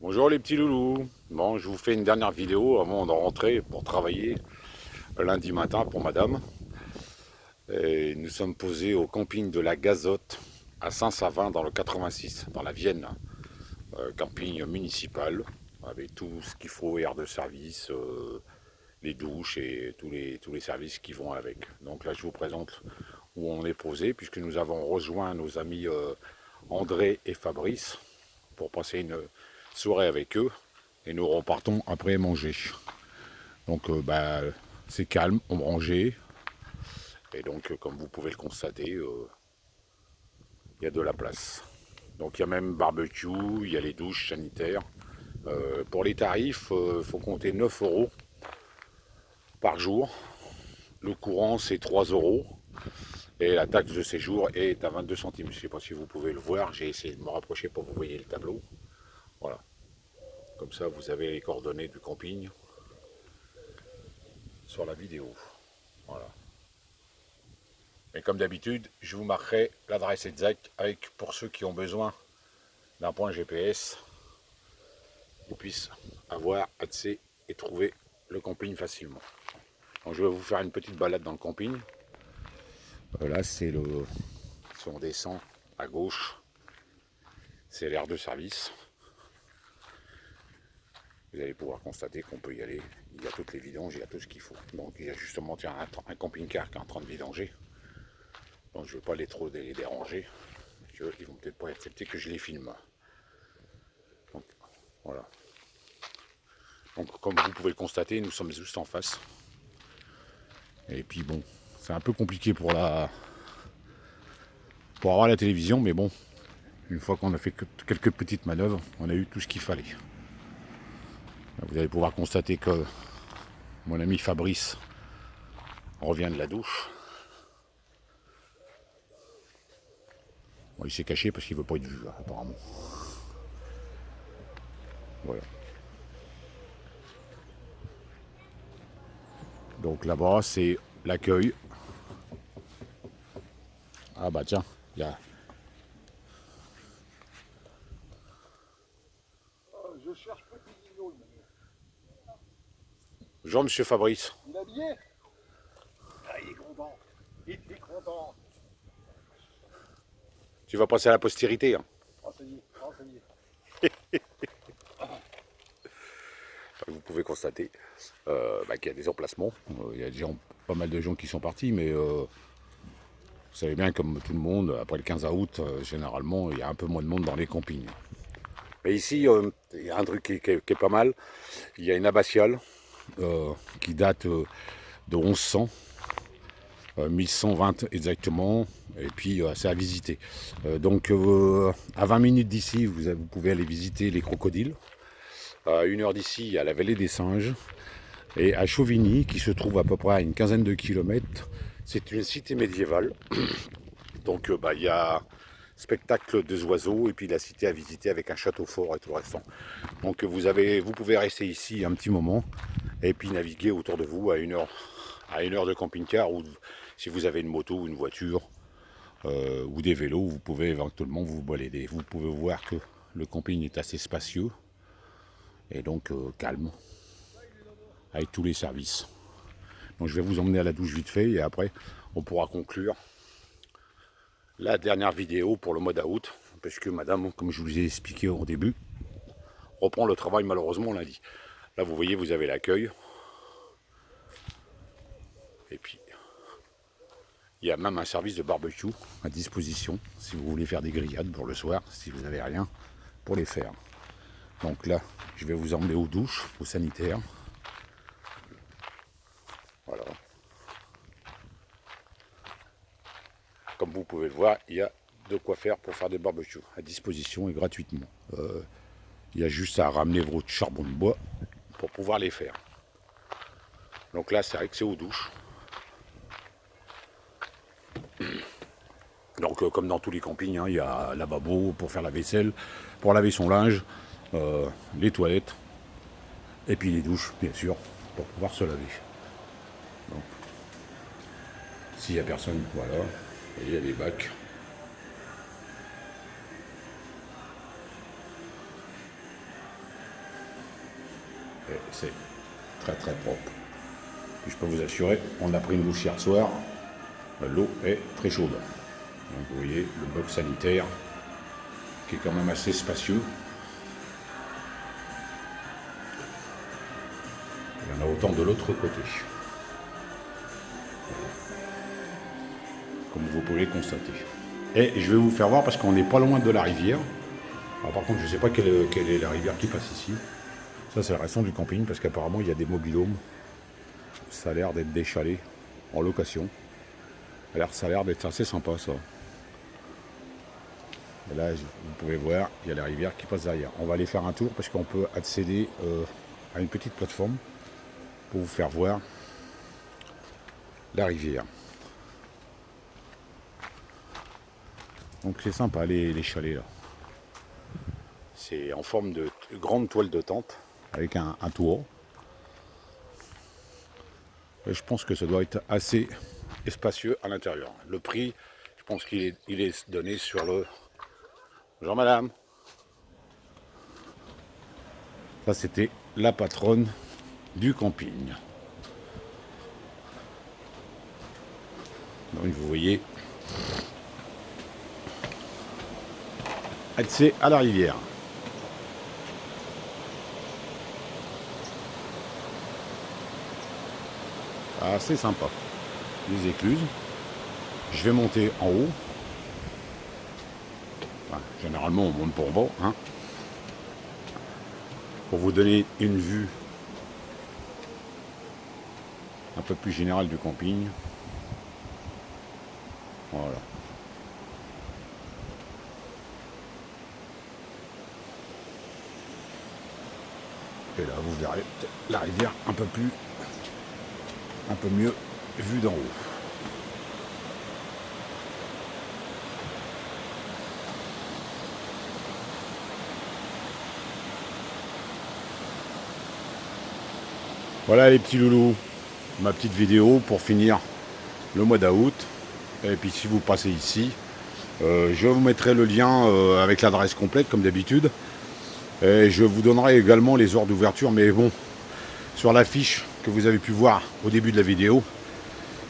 Bonjour les petits loulous. Bon, je vous fais une dernière vidéo avant de rentrer pour travailler lundi matin pour madame. Et nous sommes posés au camping de la Gazotte à Saint-Savin dans le 86, dans la Vienne. Camping municipal avec tout ce qu'il faut, air de service, les douches et tous les services qui vont avec. Donc là, je vous présente où on est posé puisque nous avons rejoint nos amis André et Fabrice pour passer une soirée avec eux et nous repartons après manger. Donc c'est calme, ombragé et donc comme vous pouvez le constater, il y a de la place. Donc il y a même barbecue, il y a les douches sanitaires. Pour les tarifs, il faut compter 9 euros par jour. Le courant c'est 3 euros et la taxe de séjour est à 22 centimes. Je ne sais pas si vous pouvez le voir, j'ai essayé de me rapprocher pour que vous voyez le tableau. Voilà, comme ça vous avez les coordonnées du camping sur la vidéo. Voilà. Et comme d'habitude, je vous marquerai l'adresse exacte avec, pour ceux qui ont besoin d'un point GPS, ils puissent avoir accès et trouver le camping facilement. Donc je vais vous faire une petite balade dans le camping. Là c'est le, si on descend à gauche, c'est l'aire de service. Vous allez pouvoir constater qu'on peut y aller. Il y a toutes les vidanges, il y a tout ce qu'il faut. Donc il y a justement un camping-car qui est en train de vidanger. Donc je ne vais pas trop les déranger. Ils vont peut-être pas accepter que je les filme. Donc voilà. Donc comme vous pouvez le constater, nous sommes juste en face. Et puis bon, c'est un peu compliqué pour avoir la télévision, mais bon, une fois qu'on a fait quelques petites manœuvres, on a eu tout ce qu'il fallait. Vous allez pouvoir constater que mon ami Fabrice revient de la douche. Bon, il s'est caché parce qu'il ne veut pas être vu, apparemment. Voilà. Donc là-bas, c'est l'accueil. Ah bah tiens, il y a... Je cherche petit Guillaume. Bonjour Monsieur Fabrice. Il est habillé. Ah, il est content. Il est content. Tu vas passer à la postérité. Hein. Ah, ça y est. Ah, ça y est. Vous pouvez constater qu'il y a des emplacements. Il y a déjà pas mal de gens qui sont partis, mais vous savez bien, comme tout le monde, après le 15 août, généralement, il y a un peu moins de monde dans les campings. Mais ici, il y a un truc qui est pas mal. Il y a une abbatiale qui date de 1100, 1120 exactement, et puis c'est à visiter. Donc à 20 minutes d'ici, vous pouvez aller visiter les crocodiles. À 1 heure d'ici, il y a la vallée des singes. Et à Chauvigny, qui se trouve à peu près à une quinzaine de kilomètres, c'est une cité médiévale. Donc il y a spectacle des oiseaux et puis la cité à visiter avec un château fort et tout le restant. Donc vous pouvez rester ici un petit moment et puis naviguer autour de vous à 1 heure de camping-car ou si vous avez une moto ou une voiture ou des vélos, vous pouvez éventuellement vous balader. Vous pouvez voir que le camping est assez spacieux et donc calme avec tous les services. Donc je vais vous emmener à la douche vite fait et après on pourra conclure la dernière vidéo pour le mois d'août, parce que madame, comme je vous ai expliqué au début, reprend le travail malheureusement lundi. Là vous voyez, vous avez l'accueil. Et puis il y a même un service de barbecue à disposition si vous voulez faire des grillades pour le soir, si vous n'avez rien pour les faire. Donc là, je vais vous emmener aux douches, aux sanitaires. Voilà. Comme vous pouvez le voir, il y a de quoi faire pour faire des barbecues à disposition et gratuitement. Il y a juste à ramener votre charbon de bois pour pouvoir les faire. Donc là, c'est accès aux douches. Donc comme dans tous les campings, hein, il y a un lavabo pour faire la vaisselle, pour laver son linge, les toilettes, et puis les douches, bien sûr, pour pouvoir se laver. Donc, s'il n'y a personne, voilà, il y a des bacs. Et c'est très très propre. Et je peux vous assurer, on a pris une douche hier soir, l'eau est très chaude. Donc vous voyez le bloc sanitaire qui est quand même assez spacieux. Il y en a autant de l'autre côté. Comme vous pouvez le constater. Et je vais vous faire voir parce qu'on n'est pas loin de la rivière. Alors par contre, je ne sais pas quelle est la rivière qui passe ici. Ça, c'est la raison du camping parce qu'apparemment, il y a des mobil-homes. Ça a l'air d'être des chalets en location. Ça a l'air d'être assez sympa, ça. Et là, vous pouvez voir, il y a la rivière qui passe derrière. On va aller faire un tour parce qu'on peut accéder à une petite plateforme pour vous faire voir la rivière. Donc c'est sympa les chalets là. C'est en forme de grande toile de tente avec un toit. Et je pense que ça doit être assez spacieux à l'intérieur. Le prix, je pense qu'il est donné sur le... Bonjour madame. Ça c'était la patronne du camping. Donc vous voyez, accès à la rivière. Assez sympa. Les écluses. Je vais monter en haut. Enfin, généralement on monte pour bas, hein, pour vous donner une vue un peu plus générale du camping. Voilà. Et là vous verrez la rivière un peu mieux vue d'en haut. Voilà les petits loulous, ma petite vidéo pour finir le mois d'août. Et puis si vous passez ici, je vous mettrai le lien avec l'adresse complète comme d'habitude. Et je vous donnerai également les heures d'ouverture. Mais bon, sur la fiche que vous avez pu voir au début de la vidéo,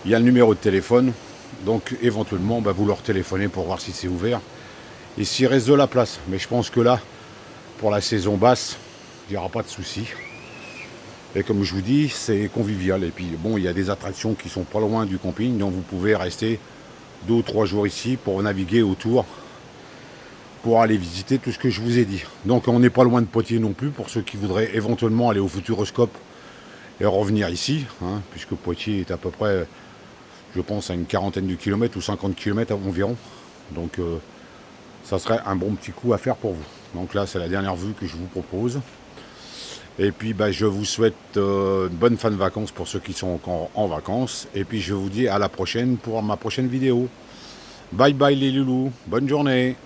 il y a le numéro de téléphone. Donc éventuellement, vous leur téléphonez pour voir si c'est ouvert. Et s'il reste de la place. Mais je pense que là, pour la saison basse, il n'y aura pas de souci. Et comme je vous dis, c'est convivial. Et puis bon, il y a des attractions qui sont pas loin du camping. Donc vous pouvez rester 2 ou 3 jours ici pour naviguer autour, pour aller visiter tout ce que je vous ai dit. Donc on n'est pas loin de Poitiers non plus, pour ceux qui voudraient éventuellement aller au Futuroscope et revenir ici, hein, puisque Poitiers est à peu près, je pense, à une quarantaine de kilomètres ou 50 km environ. Donc ça serait un bon petit coup à faire pour vous. Donc là, c'est la dernière vue que je vous propose. Et puis je vous souhaite une bonne fin de vacances pour ceux qui sont encore en vacances. Et puis je vous dis à la prochaine pour ma prochaine vidéo. Bye bye les loulous, bonne journée.